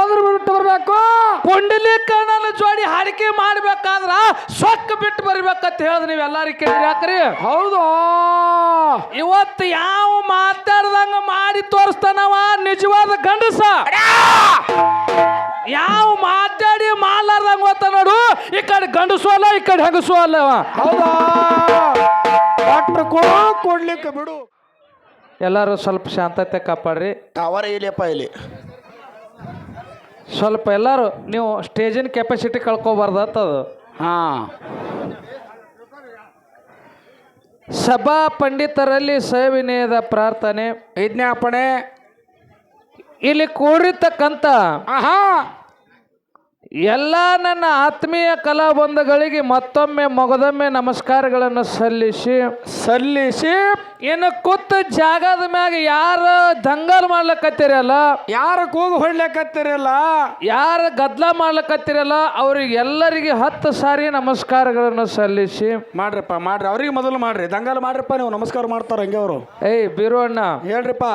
ಹೋದ್ರು ಬಿಟ್ಟು ಬರ್ಬೇಕು. ಪುಂಡಲೀಕಣ್ಣನ ಜೋಡಿ ಹಾಡಿಕೆ ಮಾಡ್ಬೇಕಾದ್ರ ಸೊಕ್ಕ ಬಿಟ್ಟು ಬರ್ಬೇಕಂತ ಹೇಳಿದ್ ನೀವ್ ಎಲ್ಲಾರಿಗೆ ಕೇಳಿದ್ರಿ ಯಾಕ್ರಿ? ಹೌದು. ಇವತ್ತು ಯಾವ ಮಾತಾಡ್ದಂಗ ಮಾಡಿ ತೋರಿಸ್ತಾನವ ನಿಜವಾದ ಗಂಡಸ. ಯಾವ ಮಾತಾಡಿ ಮಾಡ್ಲಾರ್ದಂಗ ಗೊತ್ತ ನೋಡು, ಈ ಕಡೆ ಗಂಡಸು ಅಲ್ಲ ಈ ಕಡೆ ಹೆಂಗಸು ಅಲ್ಲವ. ಹೌದಾ? ಕೊಡ್ಲಿಕ್ಕೆ ಬಿಡು. ಎಲ್ಲರೂ ಸ್ವಲ್ಪ ಶಾಂತತೆ ಕಾಪಾಡ್ರಿ. ಟವರ್ ಇಲ್ಲಪ್ಪ ಇಲ್ಲಿ. ಸ್ವಲ್ಪ ಎಲ್ಲರೂ ನೀವು ಸ್ಟೇಜಿನ ಕೆಪಾಸಿಟಿ ಕಳ್ಕೊಬಾರ್ದತ್ತದು. ಹಾ. ಸಭಾ ಪಂಡಿತರಲ್ಲಿ ಸವಿನಯದ ಪ್ರಾರ್ಥನೆ ವಿಜ್ಞಾಪನೆ. ಇಲ್ಲಿ ಕೂಡಿರ್ತಕ್ಕಂಥ ಆಹಾ ಎಲ್ಲ ನನ್ನ ಆತ್ಮೀಯ ಕಲಾಬಂಧುಗಳಿಗೆ ಮತ್ತೊಮ್ಮೆ ಮೊಗದೊಮ್ಮೆ ನಮಸ್ಕಾರಗಳನ್ನು ಸಲ್ಲಿಸಿ ಇನ್ನು ಕೂತ ಜಾಗದ ಮ್ಯಾಗ ಯಾರು ದಂಗಲ್ ಮಾಡ್ಲಕತ್ತಿರಲ್ಲ, ಯಾರು ಕೂಗು ಹೊಡ್ಲಕತ್ತಿರಲ್ಲ, ಯಾರು ಗದ್ಲ ಮಾಡ್ಲಕತ್ತಿರಲ್ಲ ಅವ್ರಿಗೆಲ್ಲರಿಗೆ 10 ಸಾರಿ ನಮಸ್ಕಾರಗಳನ್ನು ಸಲ್ಲಿಸಿ ಮಾಡ್ರಿಪ್ಪ ಮಾಡ್ರಿ. ಅವ್ರಿಗೆ ಮೊದಲು ಮಾಡ್ರಿ, ದಂಗಲ್ ಮಾಡ್ರಿಪ್ಪ. ನೀವು ನಮಸ್ಕಾರ ಮಾಡ್ತಾರ ಹಂಗೆ ಅವರು. ಏಯ್ ಬೀರಣ್ಣ ಹೇಳ್ರಿಪ್ಪ.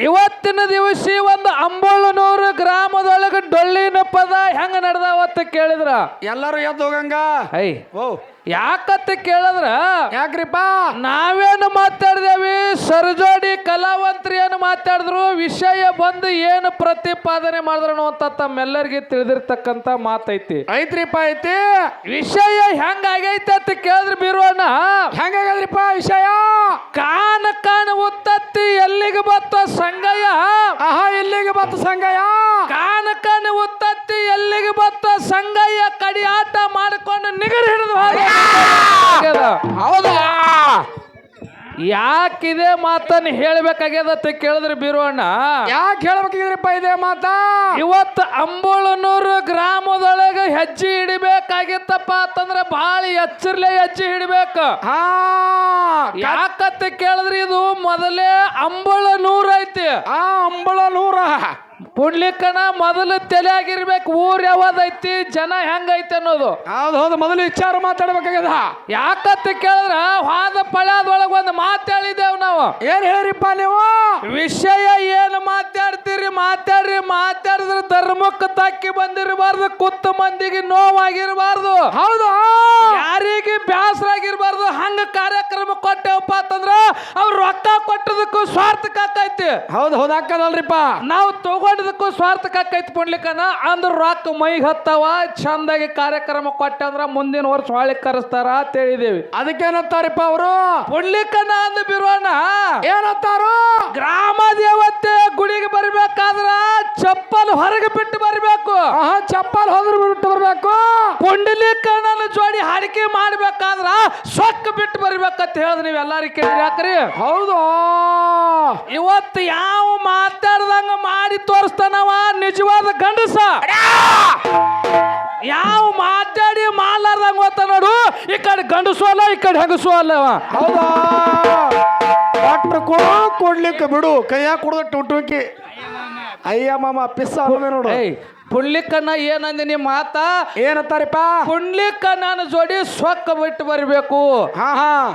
ಇವತ್ತಿನ ದಿವಸ ಒಂದು ಅಂಬೋಳನೂರು ಗ್ರಾಮದೊಳಗೆ ಡೊಳ್ಳಿನ ಪದ ಹೆಂಗ ನಡೆದಾವತ್ತ ಕೇಳಿದ್ರ ಎಲ್ಲರೂ ಎದ್ದು ಹೋಗಂಗ. ಐ ಓ ಯಾಕತ್ತ ಕೇಳಿದ್ರ ಯಾಕ್ರಿಪ್ಪ? ನಾವೇನು ಮಾತಾಡಿದೇವಿ, ಸರಜೋಡಿ ಕಲಾವಂತರು ಏನು ಮಾತಾಡಿದ್ರು, ವಿಷಯ ಬಂದು ಏನು ಪ್ರತಿಪಾದನೆ ಮಾಡಿದ್ರು ಅಂತ ತಮ್ಮೆಲ್ಲರಿಗೆ ತಿಳಿದಿರ್ತಕ್ಕಂಥ ಮಾತೈತಿ. ಐತ್ರಿಪ್ಪ ಐತಿ. ವಿಷಯ ಹೆಂಗಾಗೈತೆ ಅಂತ ಕೇಳಿದ್ರು ಬೀರೋಣ. ಹೆಂಗಾಗದ್ರಿಪ್ಪ ವಿಷಯ? ಕಾನ ಉತ್ತತ್ತಿ ಎಲ್ಲಿಗೆ ಬತ್ತ ಸಂಗಯ್ಯ. ಆಹಾ ಎಲ್ಲಿಗೆ ಬತ್ತ ಸಂಗಯ್ಯ? ಕಾನ ಉತ್ತತ್ತಿ ಎಲ್ಲಿಗೆ ಬತ್ತ ಸಂಗಯ್ಯ ಕಡಿ ಆಟ ಮಾಡಿಕೊಂಡು ನಿಗರ್ ಹಿಡಿದು ಹೌದಾ? ಯಾಕಿದೆ ಮಾತನ್ನ ಹೇಳ್ಬೇಕಾಗ್ಯದತ್ತ ಕೇಳಿದ್ರೆ ಬೀರೋಣ. ಯಾಕೆ ಹೇಳ್ಬೇಕಿದ್ರಿಪ್ಪ ಇದೇ ಮಾತ? ಇವತ್ತು ಅಂಬೋಳನೂರು ಗ್ರಾಮದೊಳಗೆ ಹೆಜ್ಜೆ ಹಿಡಿಬೇಕಾಗಿತ್ತಪ್ಪ ಅಂತಂದ್ರೆ ಬಹಳ ಎಚ್ಚರ್ಲೆ ಹೆಜ್ಜೆ ಹಿಡಿಬೇಕು. ಹಾ ಯಾಕತ್ತ ಕೇಳಿದ್ರೆ ಇದು ಮೊದಲೇ ಅಂಬೋಳನೂರು ಐತಿ. ಅಂಬೋಳನೂರ ಪುಂಡ್ಲಿಕ್ಕನ ಮೊದಲು ತಲೆ ಆಗಿರ್ಬೇಕು, ಊರ್ ಯಾವ್ದೈತಿ, ಜನ ಹೆಂಗೈತಿ ಅನ್ನೋದು. ಹೌದು ಹೌದು, ಮೊದಲು ವಿಚಾರ ಮಾತಾಡ್ಬೇಕಾಗ್ಯದ. ಯಾಕತ್ತ ಕೇಳಿದ್ರ ವಾದ ಪಳ್ಯಾದೊಳಗೆ ಒಂದು ಮಾತಾಡಿದೇವ್ ನಾವು. ಏನ್ ಹೇಳ್ರಿಪ್ಪ ನೀವು? ವಿಷಯ ಏನು ಮಾತಾಡ್ತೀರಿ ಮಾತಾಡಿದ್ರೆ ಧರ್ಮಕ್ಕೆ ತಕ್ಕಿ ಬಂದಿರಬಾರ್ದು, ಕುತ್ತ ಮಂದಿಗೆ ನೋವಾಗಿರಬಾರ್ದು, ಹೌದು ಯಾರಿಗೆ ಬ್ಯಾಸರಾಗಿರ್ಬಾರ್ದು. ಹಂಗ ಕಾರ್ಯಕ್ರಮ ಕೊಟ್ಟೇವಪ್ಪ ಅಂತಂದ್ರ ಅವ್ರು ರೊಕ್ಕ ಕೊಟ್ಟದಕ್ಕೂ ಸ್ವಾರ್ಥಕ್ಕಾಕೈತಿ. ಹೌದು ಹೌದು ಹಾಕದಲ್ರಿಪ್ಪ. ನಾವು ತಗೊಂಡದಕ್ಕೂ ಸ್ವಾರ್ಥಕ್ಕಾಕೈತಿ ಪುಂಡ್ಲಿಕ್ಕನ. ಅಂದ್ರ ರೊಕ್ಕ ಮೈಗೆ ಹತ್ತವ, ಚಂದಾಗಿ ಕಾರ್ಯಕ್ರಮ ಕೊಟ್ಟಂದ್ರ ಮುಂದಿನ ವರ್ಷ ಹೊಳಿ ಕರೆಸ್ತಾರ ಅಂತ ಹೇಳಿದೇವಿ. ಅದಕ್ಕೇನತ್ತಾರಿಪ್ಪ ಅವರು? ಪುಂಡ್ಲಿಕ್ಕನ ಅಂದ ಬಿರೋಣ ಏನತ್ತಾರು? ಗ್ರಾಮ ದೇವತೆ ಗುಡಿಗೆ ಬರ್ಬೇಕಾದ್ರ ಚಪ್ಪಲ್ ಹೊರಗೆ ಬಿಟ್ಟು ಬರ್ಬೇಕು. ಚಪ್ಪಲ್ ಹೋದ್ರು ಬಿಟ್ಟು ಬರ್ಬೇಕು. ಪುಂಡಲೀಕಣ್ಣನ ಜೋಡಿ ಹಾಡಿಕೆ ಮಾಡ್ಬೇಕಾದ್ರ ಸೊಕ್ಕ ಬಿಟ್ಟು ಬರ್ಬೇಕಂತ ಹೇಳಿದ್ ನೀವ್ ಎಲ್ಲಾರಿಗೆ ಕೇಳಿದ್ರಿ ಯಾಕ್ರಿ? ಹೌದು. ಇವತ್ತು ಯಾವ ಮಾತಾಡ್ದಂಗ ಮಾಡಿ ತೋರಿಸ್ತಾನವ ನಿಜವಾದ ಗಂಡಸ. ಯಾವ ಮಾತಾಡಿ ಮಾಡ್ಲಾರ್ದಂಗ ಗೊತ್ತ ನೋಡು, ಈ ಕಡೆ ಗಂಡಸು ಅಲ್ಲ ಈ ಕಡೆ ಹೆಂಗಸು ಅಲ್ಲವ. ಹೌದಾ? ಕೊಡ್ಲಿಕ್ಕೆ ಬಿಡು, ಕೈಯಾಗ ಕುಡ್ದ ಟುಂಟುಕಿ. ಅಯ್ಯ ಮಾಮ ಪಿಸ್ಸ ನೋಡು. ಪುಂಡ್ಲಿಕ್ಕನ್ನ ಏನಂದಿ ನಿಮ್ಮ ಮಾತ? ಏನತ್ತಾರಿಪ್ಪ? ಪುಂಡ್ಲಿಕ್ಕಣ್ಣನ ಜೋಡಿ ಸೊಕ್ಕ ಬಿಟ್ಟು ಬರಬೇಕು.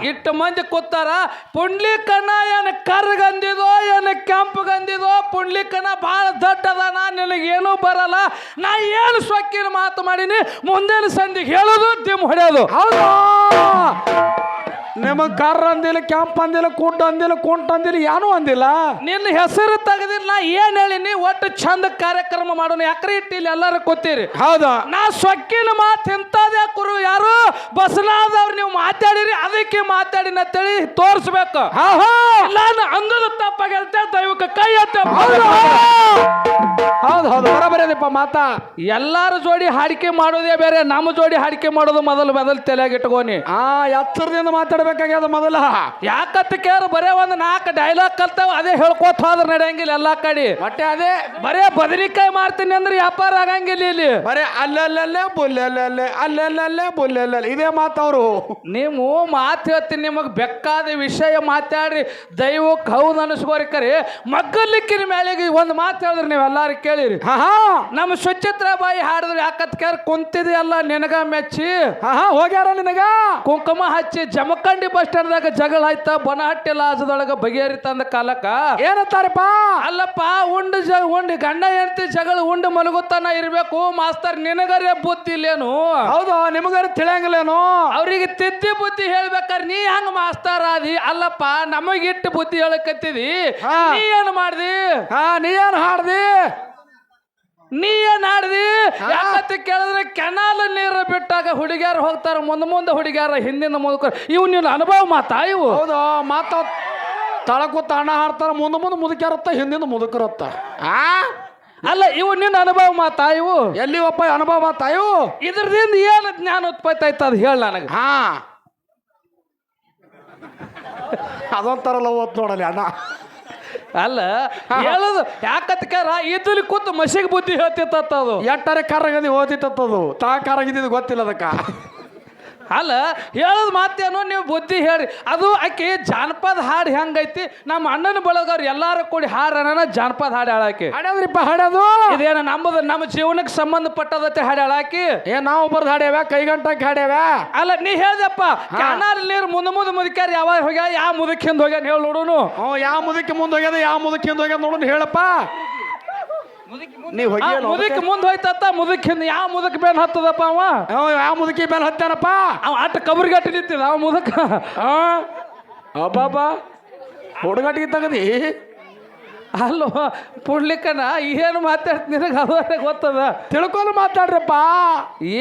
ಇಟ್ಟು ಮಂದಿ ಕೂತಾರ. ಪುಂಡ್ಲಿಕ್ಕಣ್ಣ ಏನ್ ಕರ್ಗಂದಿದೋ ಏನ್ ಕೆಂಪಗಂದಿದೋ, ಪುಂಡ್ಲಿಕ್ಕಣ್ಣ ಬಹಳ ದೊಡ್ಡದಾನ, ನಿನಗೇನು ಬರಲ್ಲ, ನಾ ಏನು ಸೊಕ್ಕಿನ ಮಾತು ಮಾಡೀನಿ, ಮುಂದಿನ ಸಂದಿಗೆ ಹೇಳೋದು ದಿಮ್ ಹೊಡೆಯೋದು. ಹೌದು. ನಿಮಗ್ ಕರ್ರ ಅಂದಿಲ್ಲ, ಕೆಂಪ್ ಅಂದಿಲ್ಲ, ಕುಂಟ ಅಂದಿಲ್ಲ, ಕುಂಟ ಅಂದಿಲ್ಲ, ಏನೂ ಅಂದಿಲ್ಲ. ನಿನ್ನ ಹೆಸರು ತೆಗೆದಿಲ್ಲ, ನಾ ಏನ್ ಹೇಳಿನಿ, ಒಟ್ಟು ಚಂದ ಕಾರ್ಯಕ್ರಮ ಮಾಡೋಣ. ಯಾಕ್ರಿ ಇಟ್ಟಿಲ್ಲ ಎಲ್ಲರೂ ಕೂತೀರಿ? ಹೌದಾ? ನಾ ಸೊಕ್ಕಿನ ಮಾತು ಇಂಥದ್ದೇ ಕುರು ಯಾರು ಬಸನಾದವ್ರು ನೀವು ಮಾತಾಡಿರಿ, ಅದಕ್ಕೆ ಮಾತಾಡಿನ ಅಂತೇಳಿ ತೋರಿಸ್ಬೇಕು. ನಾನು ಅಂಗದ ತಪ್ಪಾಗಿರುತ್ತೆ, ದೈವಕ್ಕೆ ಕೈ ಅಂತ. ಹೌದು ಹೌದು, ಬರಬರದಪ್ಪ ಮಾತಾ. ಎಲ್ಲಾರ ಜೋಡಿ ಹಾಡಿಕೆ ಮಾಡೋದೇ ಬೇರೆ, ನಮ್ಮ ಜೋಡಿ ಹಾಡಿಕೆ ಮಾಡೋದು ಮೊದಲು ತಲೆಯಾಗಿ ಇಟ್ಕೋನಿ. ಎತ್ತರದಿಂದ ಮಾತಾಡ್ಬೇಕಾಗ್ಯದ ಮೊದಲ. ಯಾಕತ್ತ ಕೇಳ ಬರೇ ಒಂದು 4 ಡೈಲಾಗ್ ಕಲ್ತಾವ, ಅದೇ ಹೇಳ್ಕೋತ ಹೋದ್ರ ನಡೆಯಂಗಿಲ್ಲ. ಎಲ್ಲಾ ಕಡೆ ಮತ್ತೆ ಅದೇ ಬರೇ ಬದನಿಕಾಯಿ ಮಾಡ್ತೀನಿ ಅಂದ್ರೆ ವ್ಯಾಪಾರ ಆಗಂಗಿಲ್ಲ. ಇಲ್ಲಿ ಬರೇ ಅಲ್ಲಲ್ಲೇ ಬುಲ್ಲೆಲ್ಲೇ ಅಲ್ಲೆಲ್ಲೇ ಬುಲ್ಲೆಲ್ಲ ಇದೇ ಮಾತವ್ರು. ನೀವು ಮಾತು ಹೇಳ್ತೀನಿ, ನಿಮಗ್ ಬೇಕಾದ ವಿಷಯ ಮಾತಾಡ್ರಿ, ದೈವಕ್ಕೆ ಹೌದು ಅನಿಸ್ಕೋರಿ. ಕರಿ ಮಗ್ಗಲಿಕ್ಕಿನ ಮೇಲೆಗೆ ಒಂದು ಮಾತು ಹೇಳಿದ್ರಿ ನೀವು ಎಲ್ಲಾರು ಕೇಳಿರಿ. ನಮ್ಮ ಸುಚಿತ್ರ ಬಾಯಿ ಹಾಡಿದ್ರಿ. ಯಾಕತ್ ಕೇರ್ ಕುಂತಿದಿ ಅಲ್ಲ ನಿನಗ ಮೆಚ್ಚಿ ಹೋಗ್ಯಾರ ನಿನಗ ಕುಂಕುಮ ಹಚ್ಚಿ ಜಮಖಂಡಿ ಮಾಲಗಂಡಿ ಬಸ್ ಸ್ಟ್ಯಾಂಡ್ದಾಗ ಜಗಳ ಆಯ್ತ ಬನಹಟ್ಟಿ ಲಾಜದೊಳಗ ಬಗೆಹರಿತಂದ ಕಾಲಕ್ಕ ಏನಂತಾರಪ್ಪ ಅಲ್ಲಪ್ಪ ಉಂಡು ಗಂಡ ಹೆಂಡತಿ ಜಗಳ ಉಂಡು ಮಲಗುತ್ತಾನ ಇರ್ಬೇಕು ಮಾಸ್ತರ್ ನಿನಗರೇ ಬುದ್ಧಿ ಇಲ್ಲೇನು ಹೌದು ನಿಮಗಾರ ತಿಳಿಯಂಗಿಲ್ಲೇನು ಅವ್ರಿಗೆ ತಿದ್ದಿ ಬುದ್ಧಿ ಹೇಳ್ಬೇಕಾರೆ ನೀ ಹಂಗ ಮಾಸ್ತಾರ ಆದಿ ಅಲ್ಲಪ್ಪ ನಮಗಿಟ್ಟು ಬುದ್ಧಿ ಹೇಳಕತ್ತಿದಿ ನೀ ಏನ್ ಮಾಡ್ದಿ ನೀ ಏನ್ ಹಾಡ್ದಿ ನೀ ಏನ್ ಆಡ್ದಿ ಯಾಕಂತ ಕೇಳಿದ್ರೆ ಕೆನಾಲ್ ನೀರು ಬಿಟ್ಟಾಗ ಹುಡುಗಿಯಾರು ಹೋಗ್ತಾರ ಮುಂದೆ ಹುಡುಗಿಯಾರ ಹಿಂದಿನ ಮುದುಕರು ಇವು ನೀನು ಅನುಭವ ಮಾತಾ ಇವು ಹೌದು ಮಾತ ತಳಕೂತ ಅಣ್ಣ ಹಾಡ್ತಾರ ಮುಂದೆ ಮುದುಕ್ಯಾರತ್ತ ಹಿಂದಿಂದ ಮುದುಕರತ್ತ ಅಲ್ಲ ಇವು ನಿನ್ನ ಅನುಭವ ಮಾತಾ ಇವು ಎಲ್ಲಿವಪ್ಪ ಅನುಭವ ಮಾತಾ ಇವು ಇದ್ರದಿಂದ ಏನು ಜ್ಞಾನ ಉತ್ಪತ್ತಿ ಆಯ್ತು ಅದು ಹೇಳ ನನಗೆ ಅದೊಂಥರಲ್ಲ ಓದ್ ನೋಡಲಿ ಅಣ್ಣ ಅಲ್ಲ ಹೇಳುದು ಯಾಕತ್ಕಾರ ಇದ್ದಲ್ಲಿ ಕೂತು ಮಸಿಗೆ ಬುದ್ಧಿ ಹೇಳ್ತಿತ್ತ ಅದು ಎಟ್ಟರೆ ಕರಗದಿ ಓದಿತ್ತದು ತಾ ಕರಗಿದ್ದು ಗೊತ್ತಿಲ್ಲ ಅದಕ್ಕ ಅಲ್ಲ ಹೇಳೋದು ಮಾತೇನು ನೀವು ಬುದ್ಧಿ ಹೇಳಿ ಅದು ಆಕೆ ಜಾನಪದ ಹಾಡು ಹೆಂಗೈತಿ ನಮ್ಮ ಅಣ್ಣನ ಬಳಗವ್ರು ಎಲ್ಲಾರು ಕೂಡಿ ಹಾಡನ ಜಾನಪದ ಹಾಡು ಹೇಳಾಕಿ ಹಾಡ್ಯಾದ್ರಿಪ್ಪ ಹಾಡ್ಯಾದು ಇದೇನ ನಮ್ಮ ಜೀವನಕ್ಕೆ ಸಂಬಂಧಪಟ್ಟದತ್ತೆ ಹಾಡು ಹೇಳಾಕಿ ನಾವು ಬರ್ದು ಹಾಡ್ಯಾವ ಕೈಗಂಟಕ್ಕೆ ಹಾಡ್ಯಾವ ಅಲ್ಲ ನೀ ಹೇಳ್ದಪ್ಪ ಕ್ಯಾನಾಲ್ ನೀರು ಮುಂದೆ ಮುದುಕ್ಯಾರ ಯಾವಾಗ ಹೋಗ್ಯ ಯಾವ ಮುದುಕಿಂದ ಹೋಗ್ಯಾನ ಹೇಳಿ ನೋಡುನು ಯಾವ ಮುದುಕಿ ಮುಂದೆ ಹೋಗ್ಯದ ಯಾವ ಮುದುಕಿಂದ ಹೋಗ್ಯದ ನೋಡುನು ಹೇಳಪ್ಪ ನೀವು ಮುದುಕಿ ಮುಂದೆ ಹೋಯ್ತತ್ತ ಮುದುಕಿಂದ ಯಾವ ಮುದುಕ್ ಬೇನ್ ಹತ್ತದಪ್ಪ ಅವ ಯಾವ ಮುದುಕಿ ಬೇಲ್ ಹತ್ತಾನಪ್ಪ ಅವ ಅಟ್ಟ ಕಬ್ರಿಗಟ್ಟಿ ನಿಂತಿದ ಅವ ಮುದುಕ ಅಬ್ಬಾಬಾ ಹುಡುಗಟ್ಟಿಗೆ ತಗದಿ ಅಲ್ಲೋ ಪುಡ್ಲಿಕ್ಕನ ಏನು ಮಾತಾಡ್ತಿ ನಿನಗೆ ಅದರ ಗೊತ್ತದ ತಿಳ್ಕೊಂಡು ಮಾತಾಡ್ರಪ್ಪ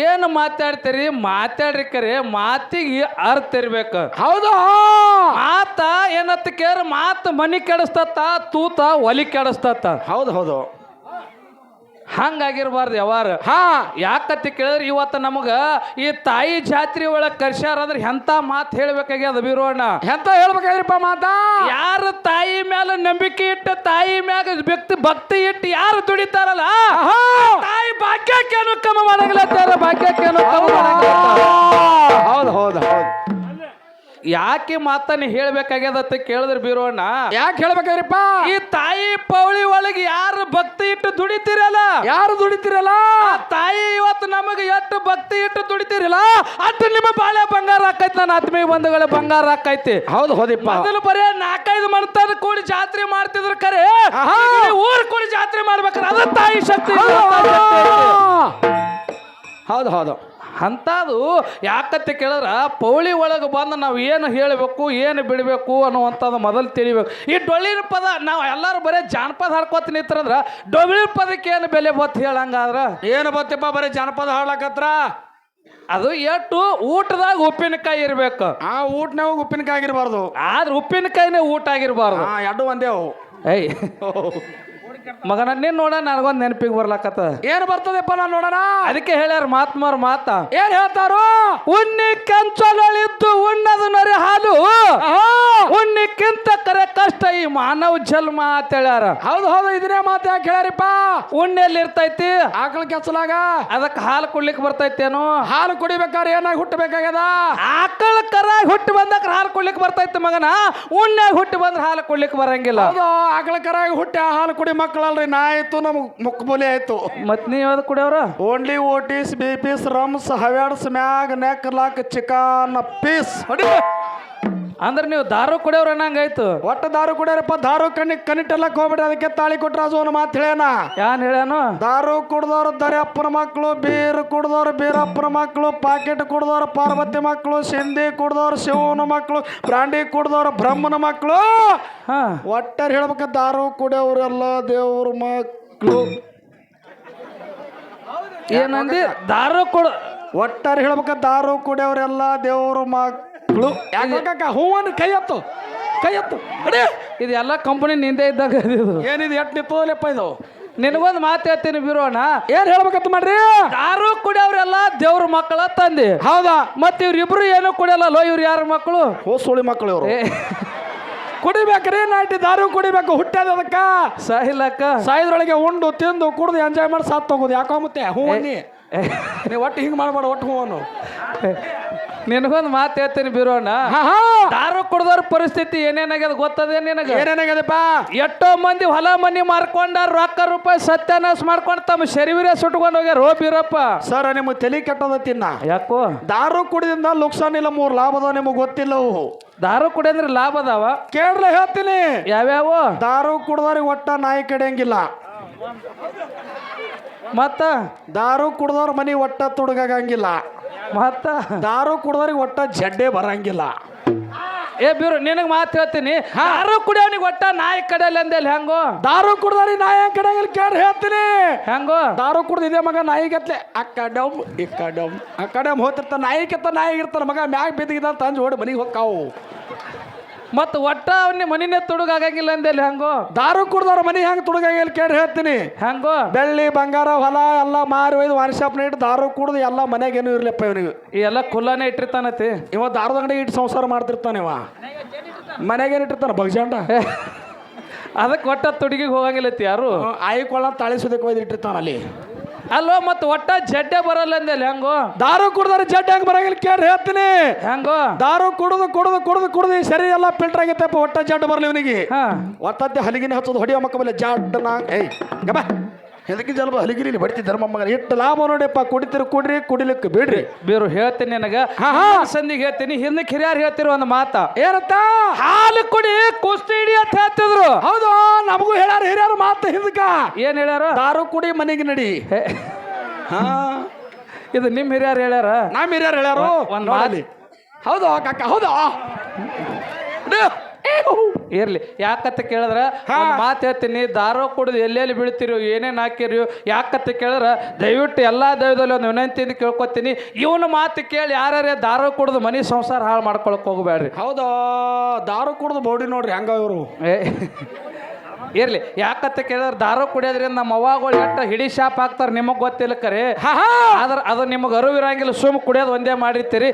ಏನು ಮಾತಾಡ್ತೀರಿ ಮಾತಾಡ್ರಿ ಕರೆ ಮಾತಿಗೆ ಅರ್ಥ ಇರ್ಬೇಕು ಹೌದು ಮಾತ ಏನತ್ತ ಕೇರ ಮಾತು ಮನಿ ಕೆಡಿಸ್ತತ್ತ ತೂತ ಒಲಿ ಕೆಡಿಸ್ತತ್ತ ಹೌದು ಹೌದು ಹಂಗಾಗಿರ್ಬಾರ್ದು ಯಾವಾರ ಯಾಕತ್ತಿ ಕೇಳಿದ್ರೆ ಇವತ್ತು ನಮಗ ಈ ತಾಯಿ ಜಾತ್ರೆ ಒಳಗೆ ಕರ್ಸ್ಯಾರ ಅಂದ್ರೆ ಎಂತ ಮಾತು ಹೇಳ್ಬೇಕಾಗ್ಯದ ಬೀರೋಣ ಎಂತ ಹೇಳ್ಬೇಕಾಗ್ರಿಪ್ಪ ಮಾತಾ ಯಾರು ತಾಯಿ ಮೇಲೆ ನಂಬಿಕೆ ಇಟ್ಟು ತಾಯಿ ಮ್ಯಾಗ ಭಕ್ತಿ ಇಟ್ಟು ಯಾರು ದುಡಿತಾರಲ್ಲ ತಾಯಿ ಭಾಗ್ಯಕ್ಕೇನು ಕಮ ಮಾಡಂಗಿಲ್ಲ ಭಾಗ್ಯಕ್ಕೇನು ಹೌದು ಹೌದು ಹೌದು ಯಾಕೆ ಮಾತನ್ನ ಹೇಳ್ಬೇಕಾಗ್ಯದತ್ತ ಕೇಳಿದ್ರೆ ಬೀರೋಣ ಯಾಕೆ ಹೇಳ್ಬೇಕಾಗ್ರಿಪ್ಪ ಈ ತಾಯಿ ಪೌಳಿ ಒಳಗೆ ಯಾರು ಭಕ್ತಿ ಇಟ್ಟು ದುಡಿತೀರಲ್ಲ ಯಾರು ದುಡಿತೀರಲ್ಲ ತಾಯಿ ಇವತ್ತು ನಮಗೆ ಎಷ್ಟು ಭಕ್ತಿ ಇಟ್ಟು ದುಡಿತೀರಲ್ಲ ಅಷ್ಟು ನಿಮ್ಮ ಬಾಳೆ ಬಂಗಾರ ಆಕೈತಿ ನನ್ನ ಆತ್ಮೀಯ ಬಂಧುಗಳ ಬಂಗಾರ ಆಕೈತಿ ಹೌದು ಹೌದಿಪ್ಪ ಮೊದಲು ಬರೀ 4-5 ಮನೆತನ ಕೂಡಿ ಜಾತ್ರೆ ಮಾಡ್ತಿದ್ರ ಕರೆ ಊರ್ ಕೂಡಿ ಜಾತ್ರೆ ಮಾಡ್ಬೇಕಾರೆ ಅದ ತಾಯಿ ಶಕ್ತಿ ಹೌದು ಹೌದು ಅಂಥದ್ದು ಯಾಕತ್ತೆ ಕೇಳಿದ್ರೆ ಪೌಳಿ ಒಳಗೆ ಬಂದು ನಾವು ಏನು ಹೇಳಬೇಕು ಏನು ಬಿಡಬೇಕು ಅನ್ನುವಂಥದ್ದು ಮೊದಲು ತಿಳಿಬೇಕು ಈ ಡೊಳ್ಳಿನ ಪದ ನಾವು ಎಲ್ಲರೂ ಬರೀ ಜಾನಪದ ಹಾಡ್ಕೋತ ನಿಂತಂದ್ರೆ ಡೊಳ್ಳಿನ ಪದಕ್ಕೆ ಏನು ಬೆಲೆ ಬತ್ತು ಹೇಳಂಗಾದ್ರೆ ಏನು ಬತ್ತಪ್ಪ ಬರೀ ಜಾನಪದ ಹಾಡ್ಲಕತ್ರ ಅದು ಎಷ್ಟು ಊಟದಾಗ ಉಪ್ಪಿನಕಾಯಿ ಇರ್ಬೇಕು ಊಟನಾಗ ಉಪ್ಪಿನಕಾಯಿ ಆಗಿರ್ಬಾರ್ದು ಆದ್ರೆ ಉಪ್ಪಿನಕಾಯಿನೇ ಊಟ ಆಗಿರ್ಬಾರ್ದು ಎರಡು ಒಂದೇವು ಏಯ್ ಮಗನ ನೀನ್ ನೋಡ ನನಗೊಂದು ನೆನಪಿಗೆ ಬರ್ಲಾಕತ್ತ ಏನು ಬರ್ತದಪ್ಪ ನಾನು ನೋಡೋಣ ಅದಕ್ಕೆ ಹೇಳ್ಯಾರ ಮಹಾತ್ಮಾರ್ ಮಾತ ಏನ್ ಹೇಳ್ತಾರು ಉಣ್ಣಿ ಕೆಂಚೊಲಿದ್ದು ಉಣ್ಣದು ನರಿ ಹಾಲು ಉಣ್ಣಿಕ್ಕಿಂತ ಕರೆ ಕಷ್ಟ ಈ ಮಾನವ ಜನ್ಮ ಅಂತ ಹೇಳ್ಯಾರ ಹೌದು ಹೌದು ಇದನ್ನೇ ಮಾತು ಯಾಕೆ ಹೇಳ್ಯಾರಿಪ್ಪ ಉಣ್ಣೆಲ್ಲಿ ಇರ್ತೈತಿ ಆಕಳ ಕೆಚ್ಚಲಾಗ ಅದಕ್ಕೆ ಹಾಲು ಕುಡ್ಲಿಕ್ಕೆ ಬರ್ತೈತೇನು ಹಾಲು ಕುಡಿಬೇಕಾದ್ರೆ ಏನಾಗಿ ಹುಟ್ಟಬೇಕಾಗ್ಯದ ಆಕಳ ಕರ ಹುಟ್ಟಿ ಬಂದಾಗ ಹಾಲು ಕುಡ್ಲಿಕ್ಕೆ ಬರ್ತೈತಿ ಮಗನ ಉಣ್ಣೆ ಹುಟ್ಟಿ ಬಂದ್ರೆ ಹಾಲು ಕುಡ್ಲಿಕ್ಕೆ ಬರಂಗಿಲ್ಲ ಹೌದು ಆಕಳ ಕರಾಗಿ ಹುಟ್ಟಿ ಹಾಲು ಕುಡಿ ಮಕ್ಕಳಲ್ರಿ ನಾ ಆಯ್ತು ನಮ್ಗೆ ಮುಕ್ಕಬೋಲಿ ಆಯ್ತು ಮತ್ ನೀವ್ ಯಾವ್ದು ಕುಡಿಯವ್ರ ಓನ್ಲಿ ಓಟಿಸ್ ಬಿಪಿಸ್ ರಮ್ಸ್ ಹವ್ಯಾಡ್ಸ್ ಮ್ಯಾಗ್ ನೆಕ್ ಲಾಕ್ ಚಿಕನ್ ಪೀಸ್ ಅಂದ್ರೆ ನೀವು ದಾರು ಕುಡಿಯವ್ರ ಅನ್ನಂಗಾಯ್ತು ಒಟ್ಟು ದಾರು ಕುಡಿಯರಪ್ಪ ದಾರು ಕನಿಟ್ಟೆಲ್ಲಕ್ ಹೋಗ್ಬಿಡ್ರಿ ಅದಕ್ಕೆ ತಾಳಿ ಕೊಟ್ರಾಜು ಅನ್ನೋ ಮಾತು ಹೇಳ್ಯಾನ ಯಾನ್ ಹೇಳ್ಯಾನು ದಾರು ಕುಡ್ದವ್ರು ದರ್ಯಪ್ಪನ ಮಕ್ಕಳು ಬೀರ್ ಕುಡ್ದವ್ರು ಬೀರಪ್ಪನ ಮಕ್ಕಳು ಪಾಕೆಟ್ ಕುಡ್ದವ್ರು ಪಾರ್ವತಿ ಮಕ್ಕಳು ಸಿಂಧಿ ಕುಡ್ದವ್ರು ಶಿವನ ಮಕ್ಕಳು ಬ್ರಾಂಡಿ ಕುಡ್ದವ್ರು ಬ್ರಹ್ಮನ ಮಕ್ಕಳು ಒಟ್ಟಾರೆ ಹೇಳ್ಬೇಕ ದಾರು ಕುಡಿಯವ್ರೆಲ್ಲ ದೇವ್ರ ಮಕ್ಕಳು ಏನಂದಿ ದಾರು ಕೊಡ ಒಟ್ಟಾರೆ ಹೇಳ್ಬೇಕ ದಾರು ಕುಡಿಯವ್ರೆಲ್ಲ ದೇವ್ರ ಮಕ್ಕಳು ಹೂವನ್ನು ಕೈ ಎತ್ತು ಅಡೇ ಇದೆಲ್ಲ ಕಂಪನಿ ನಿಂದೆ ಇದ್ದಾಗ ಇದು ಏನಿದು ಎಟ್ ನಿಂತೋದಲ್ಲಪ್ಪ ಇದು ನಿನಗೊಂದು ಮಾತು ಹೇಳ್ತೀನಿ ಬಿರೋಣ ಏನ್ ಹೇಳ್ಬೇಕಂತ ಮಾಡ್ರಿ ದಾರು ಕುಡಿಯವ್ರೆಲ್ಲ ದೇವ್ರ ಮಕ್ಕಳ ತಂದೆ ಹೌದಾ ಮತ್ತೆ ಇವ್ರಿಬ್ರು ಏನು ಕುಡಿಯಲ್ಲ ಇವ್ರು ಯಾರ ಮಕ್ಕಳು ಸುಳಿ ಮಕ್ಕಳು ಇವರು ಕುಡಿಬೇಕ್ರಿ ನಾಟಿ ದಾರು ಕುಡಿಬೇಕು ಹುಟ್ಟದ ಅದಕ್ಕ ಸಾಯಿಲಕ್ಕ ಸಾಯಿದ್ರೊಳಗೆ ಉಂಡು ತಿಂದು ಕುಡ್ದು ಎಂಜಾಯ್ ಮಾಡಿ ಸಾತ್ ಹೋಗೋದು ಯಾಕೋ ಮತ್ತೆ ಹೂವನ್ನಿ ನೀವು ಒಟ್ಟು ಹಿಂಗೆ ಮಾಡ್ಬೇಡ ಒಟ್ಟು ಹೂವನ್ನು ನಿನಗೊಂದು ಮಾತು ಹೇಳ್ತೀನಿ ಬೀರೋಣ ದಾರು ಕುಡ್ದವ್ರ ಪರಿಸ್ಥಿತಿ ಏನೇನಾಗ್ಯದ ಗೊತ್ತದ ನಿನಗ ಏನೇನಾಗ್ಯದಪ್ಪ ಎಷ್ಟೋ ಮಂದಿ ಹೊಲ ಮನಿ ಮಾರ್ಕೊಂಡ ರೊಕ್ಕ ರೂಪಾಯಿ ಸತ್ಯಾನಾಶ ಮಾಡ್ಕೊಂಡು ತಮ್ಮ ಶರೀರ ಸುಟ್ಕೊಂಡು ಹೋಗ್ಯಾರ ರೋ ಬೀರಪ್ಪ ಸರ್ ನಿಮ್ಗೆ ತಲೆ ಕೆಟ್ಟದ ತಿನ್ನ ಯಾಕೋ ದಾರು ಕುಡಿದಿಂದ ಲುಕ್ಸಾನ್ ಇಲ್ಲ 3 ಲಾಭ ಅದಾವ ನಿಮಗೆ ಗೊತ್ತಿಲ್ಲವು ದಾರು ಕುಡಿಯಂದ್ರೆ ಲಾಭ ಅದಾವ ಕೇಳ್ರೆ ಹೇಳ್ತೀನಿ ಯಾವ್ಯಾವ ದಾರು ಕುಡ್ದವ್ರಿಗೆ ಒಟ್ಟ ನಾಯಿ ಕಡಿಯಂಗಿಲ್ಲ ಮತ್ತ ದಾರು ಕುಡ್ದವ್ರ ಮನಿ ಒಟ್ಟ ತುಡುಗಾಗಂಗಿಲ್ಲ ಮತ್ತ ದಾರು ಕುಡ್ದವ್ರಿಗೆ ಒಟ್ಟ ಜಡ್ಡೆ ಬರಂಗಿಲ್ಲ ಏ ಬೀರು ನಿನಗೆ ಮಾತು ಹೇಳ್ತೀನಿ ದಾರು ಕುಡಿಯೋನಿಗೆ ಒಟ್ಟ ನಾಯಿ ಕಡೆಯಲ್ಲಿ ಅಂದೇಲಿ ಹೆಂಗೋ ದಾರು ಕುಡ್ದವ್ರಿಗೆ ನಾಯಿ ಕಡೆಯಂಗಿಲ್ಲ ಕೇಳ್ರಿ ಹೇಳ್ತೀನಿ ಹೆಂಗೋ ದಾರು ಕುಡ್ದಿದೆ ಮಗ ನಾಯಿಗತ್ಲೆ ಈ ಕಡೆ ಹೋಗ್ತಿರ್ತಾನ ನಾಯಿಗೆತ್ತ ನಾಯಿ ಇರ್ತಾನ ಮಗ ಮ್ಯಾಗ ಬಿದ್ದಿದ್ದ ತಂದು ಓಡಿ ಮನಿಗೆ ಹೋಗ್ಕಾವು ಮತ್ತ ಒಟ್ಟ ಅವನಿ ಮನಿನೇ ತುಡುಗಾಗಂಗಿಲ್ಲ ಅಂದೇಲಿ ಹೆಂಗೋ ದಾರು ಕುಡ್ದವ್ರ ಮನಿ ಹೆಂಗ್ ತುಡುಗಾಗಿಲ್ಲ ಕೇಳ್ರಿ ಹೇಳ್ತೀನಿ ಹೆಂಗೋ ಬೆಳ್ಳಿ ಬಂಗಾರ ಹೊಲ ಎಲ್ಲ ಮಾರಿ ಒಯ್ದು ವಾರ್ಷಾಪ್ನ ಇಟ್ಟು ದಾರು ಕುಡ್ದು ಎಲ್ಲ ಮನೆಗೇನು ಇರ್ಲಪ್ಪ ಇವನಿಗೆ ಈ ಎಲ್ಲ ಕುಲ್ಲಾನೇ ಇಟ್ಟಿರ್ತಾನತಿ ಇವ ದಾರದ ಅಂಗಡಿ ಇಟ್ಟು ಸಂಸಾರ ಮಾಡ್ತಿರ್ತಾನೆ ಇವ ಮನೆಗೇನು ಇಟ್ಟಿರ್ತಾನ ಭಗಜಾಂಡ ಅದಕ್ಕೆ ಒಟ್ಟ ತುಡುಗಿಗೆ ಹೋಗಂಗಿಲ್ಲತಿ ಯಾರು ಆಯ್ಕೊಳ್ಳ ತಾಳಿಸೋದಕ್ಕೆ ಒಯ್ದು ಇಟ್ಟಿರ್ತಾನ ಅಲ್ಲಿ ಅಲ್ವ ಮತ್ತ ಒಟ್ಟ ಜಡ್ಡೆ ಬರಲ್ಲ ಅಂದೇಲಿ ಹೆಂಗೋ ದಾರು ಕುಡ್ದಾರ ಜಡ್ಡೆ ಹೆಂಗ್ ಬರಂಗಿಲ್ಲ ಕೇಳ್ರಿ ಹೇಳ್ತೀನಿ ಹೆಂಗೋ ದಾರು ಕುಡ್ದು ಈ ಶರೀರ ಎಲ್ಲ ಫಿಲ್ಟರ್ ಆಗೈತಪ್ಪ ಒಟ್ಟ ಜಡ್ಡು ಬರಲಿ ಇವನಿಗೆ ಹಾ ಒಟ್ಟತ್ತೆ ಹಲಿಗಿನ ಹಚ್ಚೋದು ಹೊಡಿಯೋ ಮಕ್ಕ ಮೇಲೆ ಜಡ್ಡ ನಾ ಏಯ್ ಗಬ ಎದಕ್ಕೆ ಜಲ್ಬ ಹಲಿಗಿರಿ ಬಡಿತಿದ್ದಾರೆ ಮಮ್ಮಗ ಎಷ್ಟು ಲಾಭ ನೋಡಿಯಪ್ಪ ಕುಡಿರಿ ಕುಡಿಲಿಕ್ಕೆ ಬಿಡ್ರಿ ಬೇರು ಹೇಳ್ತೀನಿ ನನಗ ಸಂದಿಗೆ ಹೇಳ್ತೀನಿ ಹಿಂದಕ್ಕೆ ಹಿರಿಯರು ಹೇಳ್ತಿರೋ ಒಂದು ಮಾತ ಏನತ್ತ ಹಾಲು ಕುಡಿ ಕುಸ್ತಿ ಹಿಡಿ ಅಂತ ಹೇಳ್ತಿದ್ರು ಹೌದು ನಮಗೂ ಹೇಳ್ಯಾರ ಹಿರಿಯರು ಮಾತು ಹಿಂದಕ್ಕ ಏನ್ ಹೇಳ್ಯಾರ ದಾರು ಕುಡಿ ಮನೆಗೆ ನಡಿ ಹಾ ಇದು ನಿಮ್ ಹಿರಿಯರು ಹೇಳ್ಯಾರ ನಮ್ಮ ಹಿರಿಯರು ಹೇಳ್ಯಾರು ಒಂದ್ ಮಾತು ಹೌದು ಕಾಕ ಹೌದು ಇರ್ಲಿ ಯಾಕತ್ತ ಕೇಳಿದ್ರ ಮಾತು ಹೇಳ್ತೀನಿ ದಾರು ಕುಡಿದು ಎಲ್ಲೆಲ್ಲಿ ಬೀಳ್ತಿರೋ ಏನೇನು ಹಾಕಿರಿ ಯಾಕತ್ತ ಕೇಳಿದ್ರ ದಯವಿಟ್ಟು ಎಲ್ಲಾ ದೈವದಲ್ಲಿ ಒಂದು ವಿನಂತಿಯಿಂದ ಕೇಳ್ಕೊತೀನಿ ಇವನು ಮಾತು ಕೇಳಿ ಯಾರ್ಯಾರೇ ದಾರು ಕುಡಿದು ಮನೆ ಸಂಸಾರ ಹಾಳು ಮಾಡ್ಕೊಳಕ್ ಹೋಗ್ಬೇಡ್ರಿ ಹೌದಾ ದಾರು ಕುಡಿದು ಬೋಡಿ ನೋಡ್ರಿ ಹಂಗ ಇವರು ಇರ್ಲಿ ಯಾಕತ್ತ ಕೇಳಿದ್ರೆ ದಾರು ಕುಡಿಯೋದ್ರಿಂದ ನಮ್ಮ ಅವ್ವಗಳು ಎಟ್ಟ ಹಿಡಿ ಶಾಪ್ ಹಾಕ್ತಾರ ನಿಮಗ್ ಗೊತ್ತಿಲ್ಲ ಕರೆ ಆದ್ರ ಅದು ನಿಮಗ್ ಅರಿವಿರಂಗಿಲ್ಲ ಸುಮ್ ಕುಡಿಯೋದು ಒಂದೇ ಮಾಡಿರ್ತೀರಿ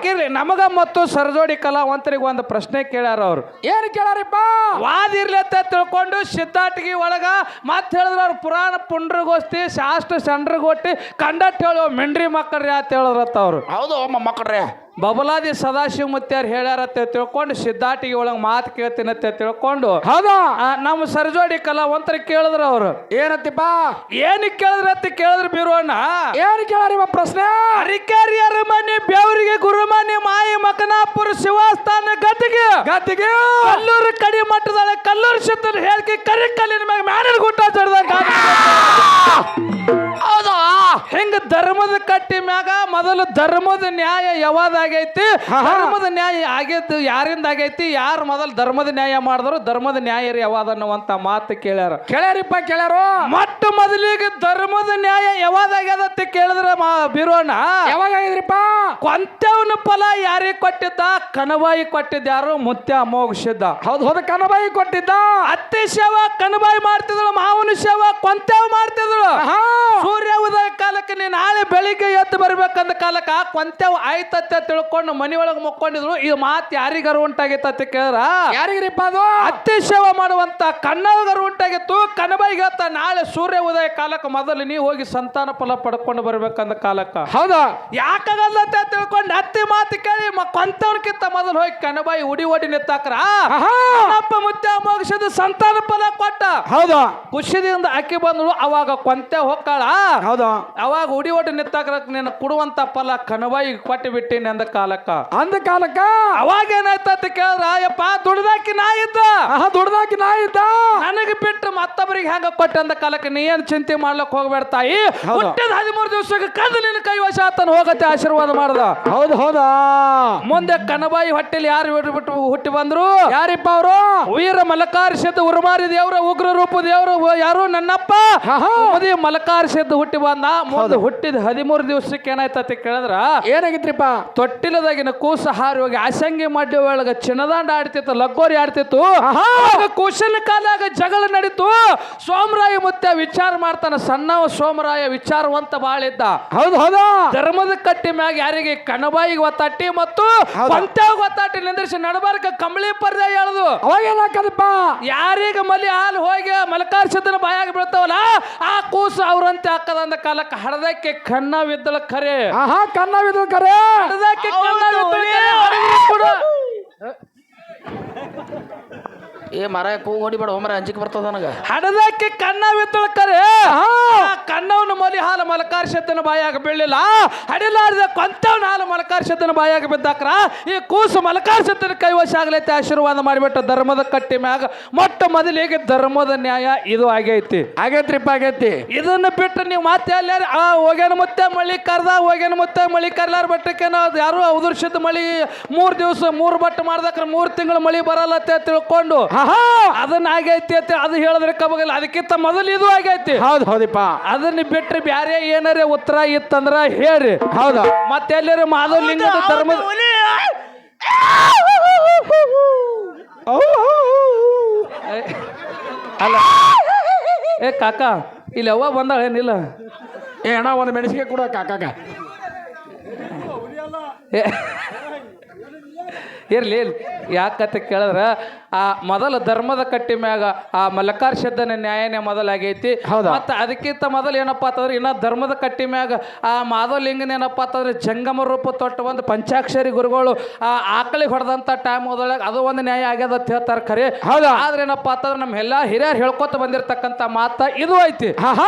ಇರ್ಲಿ ನಮಗ ಮತ್ತು ಸರಜೋಡಿ ಕಲಾವಂತರಿಗೆ ಒಂದು ಪ್ರಶ್ನೆ ಕೇಳ್ಯಾರ ಅವ್ರು ಏನ್ ಕೇಳಾರಿಪ್ಪ ವಾದ ಇರ್ಲಿ ಅಂತ ತಿಳ್ಕೊಂಡು ಸಿದ್ಧಾಟಿಗೆ ಒಳಗ ಮತ್ ಹೇಳಿದ್ರ ಅವ್ರ ಪುರಾಣ ಪುಂಡ್ರಗೋಷ್ಠಿ ಶಾಸ್ತ್ರ ಸಂಡ್ರಗೋಷ್ಠಿ ಕಂಡಟ್ ಹೇಳೋ ಮೆಂಡ್ರಿ ಮಕ್ಕಳ್ರಿ ಅಂತ ಹೇಳಿದ್ರತ್ತ ಅವ್ರು ಹೌದು ಮಕ್ಕಳ್ರೆ ಬಬಲಾದಿ ಸದಾಶಿವ ಮುತ್ಯಾರ್ ಹೇಳ್ಯಾರತ್ತೆ ತಿಳ್ಕೊಂಡು ಸಿದ್ಧಾಟಿಗೆ ಒಳಗೆ ಮಾತು ಕೇಳ್ತೀನತ್ತೆ ತಿಳ್ಕೊಂಡು ಹೌದಾ ನಮ್ಮ ಸರಜೋಡಿ ಕಲಾವಂತರಿಗೆ ಕೇಳಿದ್ರ ಅವ್ರು ಏನತ್ತಿಪ್ಪ ಏನಕ್ಕೆ ಕೇಳಿದ್ರತ್ತೆ ಕೇಳಿದ್ರ ಬೀರೋಣ ಏನ್ ಕೇಳಾರಿವ ಪ್ರಶ್ನೆ ಅರಿಕೇರಿ ಅರಮನೆ ಬೇವರಿಗೆ ಗುರುಮನೆ ಮಾಯಿ ಮಕನಾಪುರ ಶಿವಸ್ಥಾನ ಗದ್ದಿಗೆ ಕಲ್ಲೂರು ಕಡಿ ಮಟ್ಟದೊಳಗೆ ಕಲ್ಲೂರು ಸಿದ್ಧನ ಹೇಳಿಕೆ ಕಲ್ಲಿನ ಮ್ಯಾಗ ಮ್ಯಾನಲ್ ಗುಟ್ಟ ಚಡ್ದಂಗ ಹೌದಾ ಹಿಂಗ ಧರ್ಮದ ಕಟ್ಟಿ ಮ್ಯಾಗ ಮೊದಲು ಧರ್ಮದ ನ್ಯಾಯ ಯಾವಾಗೈತಿ ಧರ್ಮದ ನ್ಯಾಯ ಆಗೈತಿ ಯಾರಿಂದ ಆಗೈತಿ ಯಾರು ಮೊದಲು ಧರ್ಮದ ನ್ಯಾಯ ಮಾಡಿದ್ರು ಧರ್ಮದ ನ್ಯಾಯ ಯಾವಾದ ಅನ್ನುವಂತ ಮಾತು ಕೇಳ್ಯಾರಿಪ್ಪ ಕೇಳ್ಯಾರು ಮೊಟ್ಟ ಮೊದಲಿಗೆ ಧರ್ಮದ ನ್ಯಾಯ ಯಾವಾಗತ್ತೆ ಕೇಳಿದ್ರ ಬೀರೋಣ ಯಾವಾಗೈದ್ರಿಪ್ಪ ಕೊಂತೆವನ ಫಲ ಯಾರಿಗೆ ಕೊಟ್ಟಿದ್ದ ಕನಬಾಯಿ ಕೊಟ್ಟಿದ್ದ ಯಾರು ಮುತ್ಯ ಅಮೋಘಸಿದ್ದ ಹೌದು ಕನಬಾಯಿ ಕೊಟ್ಟಿದ್ದ ಅತ್ತೆ ಸೇವಾ ಕನಬಾಯಿ ಮಾಡ್ತಿದ್ಳು ಮಾವನ ಸೇವಾ ಕೊಂತೆವ್ ಮಾಡ್ತಿದ್ಳು ಸೂರ್ಯ ಉದಯ ಕಾಲಕ್ಕೆ ನೀ ನಾಳೆ ಬೆಳಿಗ್ಗೆ ಎದ್ದು ಬರ್ಬೇಕಂದ ಕಾಲಕ್ಕ ಕೊಂತೆವ್ ಆಯ್ತತ್ತೆ ತಿಳ್ಕೊಂಡು ಮನಿಯೊಳಗೆ ಮುಕ್ಕೊಂಡಿದ್ರು ಈ ಮಾತು ಯಾರಿಗಾರು ಉಂಟಾಗಿತ್ತ ಕೇಳಿದ್ರ ಯಾರಿಗ್ರಿಪ್ಪ ಅದು ಅತ್ತೆ ಸೇವೆ ಮಾಡುವಂತ ಕನ್ನವಗಾರು ಉಂಟಾಗಿತ್ತು ಕನಬಾಯಿಗೆ ಹೇಳ್ತಾ ನಾಳೆ ಸೂರ್ಯ ಉದಯ ಕಾಲಕ್ಕೆ ಮೊದಲು ನೀವು ಹೋಗಿ ಸಂತಾನ ಫಲ ಪಡ್ಕೊಂಡು ಬರ್ಬೇಕಂದ ಕಾಲಕ್ಕ ಹೌದಾ ಯಾಕಾಗಲ್ಲತ್ತೆ ತಿಳ್ಕೊಂಡು ಅತ್ತೆ ಮಾತು ಕೇಳಿ ಕೊಂತವನಕ್ಕಿಂತ ಮೊದಲು ಹೋಗಿ ಕನಬಾಯಿ ಉಡಿ ನಿತ್ತಾಕ್ರ ಅಪ್ಪ ಮುತ್ತೆ ಮೋಗಿಸಿದ ಸಂತಾನ ಫಲ ಕೊಟ್ಟ ಹೌದಾ ಖುಷಿದಿಂದ ಅಕ್ಕಿ ಬಂದಳು ಅವಾಗ ಕೊಂತೆ ಹೊಕ್ಕಾಳ ಹೌದಾ ಅವಾಗ ಉಡಿ ನಿತ್ತಾಕ್ರ ನೀನು ಕೊಡುವಂತ ಫಲ ಕನಬಾಯಿ ಕೊಟ್ಟು ಬಿಟ್ಟಿನಿ ಅಂದ ಕಾಲಕ್ಕ ಅವಾಗ ಏನಾಯ್ತ ಕೇಳಿದ್ರ ಯಪ್ಪ ದುಡ್ದಾಕಿ ನಾ ಇದ್ದ ನನಗೆ ಬಿಟ್ಟು ಮತ್ತೊಬ್ಬರಿಗೆ ಹೆಂಗ ಕೊಟ್ಟೆ ಅಂದ ಕಾಲಕ್ಕೆ ನೀ ಏನ್ ಚಿಂತೆ ಮಾಡ್ಲಕ್ ಹೋಗ್ಬೇಡ ತಾಯಿ ಹುಟ್ಟಿದ 13 ದಿವಸಕ್ಕೆ ಕದ್ದು ನಿನ್ನ ಕೈ ವಶ ಆತನ ಹೋಗತ್ತೆ ಆಶೀರ್ವಾದ ಮಾಡ್ದ ಹೌದಾ ಮುಂದೆ ಕನಬಾಯಿ ಹೊಟ್ಟೆಲಿ ಯಾರು ಹುಟ್ಟಿ ಬಂದ್ರು ಯಾರಿಪ್ಪ ಅವರು ವೀರ ಮಲಕಾರಿಸಿದ್ದ ಉರುಮಾರಿ ದೇವ್ರ ಉಗ್ರ ರೂಪ ದೇವ್ರು ಯಾರು ನನ್ನಪ್ಪ ಮಲಕಾರಿಸಿದ್ದು ಹುಟ್ಟಿ ಬಂದ ಮುಂದೆ ಹುಟ್ಟಿದ 13 ದಿವಸಕ್ಕೆ ಏನಾಯ್ತತಿ ಕೇಳಿದ್ರ ಏನಾಗಿತ್ರಿಪ್ಪ ತೊಟ್ಟಿಲದಾಗಿನ ಕೂಸ ಹಾರಿ ಹೋಗಿ ಆಸಂಗಿ ಮಡ್ಡಿ ಒಳಗ ಚಿನ್ನದಾಂಡ ಆಡ್ತಿತ್ತು ಲಗೋರಿ ಆಡ್ತಿತ್ತು ಕೂಸಿನ ಕಾಲಾಗ ಜಗಳ ನಡೀತು ಸೋಮರಾಯ ಮುತ್ಯ ವಿಚಾರ ಮಾಡ್ತಾನ ಸಣ್ಣವ ಸೋಮರಾಯ ವಿಚಾರವಂತ ಬಾಳಿದ್ದ ಹೌದಾ ಧರ್ಮದ ಕಟ್ಟಿ ಮ್ಯಾಗ ಯಾರಿಗೆ ಕಣಬಾಯಿಗೆ ಒತ್ತಾಟಿ ಮತ್ತು ಕೊಂತ್ಯಾಗ ಒತ್ತಾಟಿ ನಿಂದ್ರಿಸಿ ನಡಬಾರ್ಕ ಕಂಬಳಿ ಪರ್ಯಾಯ ಹೇಳುದು ಅವಾಗ ಏನಾಕದಪ್ಪ ಯಾರೀಗ ಮಲಿ ಹಾಲು ಹೋಗಿ ಮಲಕಾರ್ಸಿದ್ದನ ಬಾಯಾಗಿ ಬೀಳ್ತಾವಲ್ಲ ಆ ಕೂಸು ಅವ್ರಂತೆ ಹಾಕದಂದ ಕಾಲಕ್ಕೆ ಹಡದಕ್ಕೆ ಕಣ್ಣವಿದ್ದಳ ಖರೆ ಕನ್ನವಿದ್ರು ಕರೆ ಹಡದಕ್ಕೆ ಕನ್ನವಿದ್ದಳು ಕರೆ ಹಡದ್ರು ಕೂಡ ಏ ಮರ ಕೂಗ್ ಹೊಡಿಬೇಡ ಹೋಮರ ಅಂಜಿಕೆ ಬರ್ತದ ನನಗ ಹಡದಕ್ಕೆ ಕನ್ನವಿದ್ದಳು ಕರೆ ಕನ್ನವನು ಮಲಿ ಹಾಲು ಮಲಕಾರ್ಷತನ ಬಾಯಾಗ ಬೀಳಲಿಲ್ಲ ಹಡಿಲಾರ್ದ ಕೊಂತವನ ಹಾಲು ಮಲಕಾರ್ಷತನ ಬಾಯಾಗ ಬಿದ್ದಾಕ್ರ ಈ ಕೂಸು ಮಲಕಾರ್ಷತನ ಕೈವಶ ಆಗ್ಲೈತೆ ಆಶೀರ್ವಾದ ಮಾಡಿಬಿಟ್ಟು ಧರ್ಮದ ಕಟ್ಟಿ ಮ್ಯಾಗ ಮೊಟ್ಟ ಮೊದಲಿಗೆ ಧರ್ಮದ ನ್ಯಾಯ ಇದು ಆಗೈತಿ ಆಗೈತಿ ಇದನ್ನ ಬಿಟ್ಟು ನೀವು ಮತ್ತೆ ಅಲ್ಲಿ ಹೋಗ್ಯಾನ ಮತ್ತೆ ಮಳಿ ಕರ್ದ ಹೋಗ್ಯಾನ ಮತ್ತೆ ಮಳಿ ಕರ್ಲಾರ ಬಟ್ಟಕ್ಕೆ ಯಾರು ಉದುರ್ಸಿದ ಮಳಿ 3 ದಿವಸ 3 ಬಟ್ಟು ಮಾಡ್ದಕ್ರ 3 ತಿಂಗಳು ಮಳಿ ಬರಲ್ಲ ಅಂತ ತಿಳ್ಕೊಂಡು ಅದನ್ನ ಆಗೈತಿ ಅಂತ ಅದು ಹೇಳಿದ್ರೆ ಕಬಗಲ್ಲ ಅದಕ್ಕಿಂತ ಮೊದಲು ಇದು ಆಗೈತಿ ಹೌದಿಪ್ಪ ಅದನ್ನ ಬಿಟ್ರೆ ಬ್ಯಾರೆ ಏನಾರೇ ಉತ್ತರ ಇತ್ತಂದ್ರ ಹೇಳ್ರಿ ಹೌದಾ ಮತ್ತೆ ಎಲ್ಲರೂ ಮಾಧವಲಿಂಗದ ಧರ್ಮದ ಅಲ್ಲ ಏ ಕಾಕ ಇಲ್ಲಿ ಅವ್ವ ಬಂದಾಳ ಏನಿಲ್ಲ ಏ ಅಣ್ಣ ಒಂದು ಮೆಣಸಿಗೆ ಕೂಡ ಕಾಕಾಗ ಇರ್ಲಿ ಯಾಕಂತ ಕೇಳಿದ್ರ ಆ ಮೊದಲ ಧರ್ಮದ ಕಟ್ಟಿ ಮ್ಯಾಗ ಆ ಮಲಕಾರ್ಷದ್ದನ ನ್ಯಾಯನೇ ಮೊದಲಾಗೈತಿ ಮತ್ತ ಅದಕ್ಕಿಂತ ಮೊದಲು ಏನಪ್ಪಾ ಅಂತಂದ್ರೆ ಇನ್ನ ಧರ್ಮದ ಕಟ್ಟಿ ಮ್ಯಾಗ ಆ ಮಾಧವಲಿಂಗನ ಏನಪ್ಪಾ ಅಂತಂದ್ರೆ ಜಂಗಮ ರೂಪ ತೊಟ್ಟು ಒಂದು ಪಂಚಾಕ್ಷರಿ ಗುರುಗಳು ಆ ಆಕಳಿಗೆ ಹೊಡೆದಂತ ಟೈಮ್ ಒಳಗೆ ಅದು ಒಂದು ನ್ಯಾಯ ಆಗ್ಯದ ಅಂತ ಹೇಳ್ತಾರೆ ಖರೆ ಆದ್ರೆ ಏನಪ್ಪಾ ಅಂತಂದ್ರೆ ನಮ್ಮ ಎಲ್ಲಾ ಹಿರಿಯರು ಹೇಳ್ಕೊತ ಬಂದಿರತಕ್ಕಂತ ಮಾತ ಇದು ಐತಿ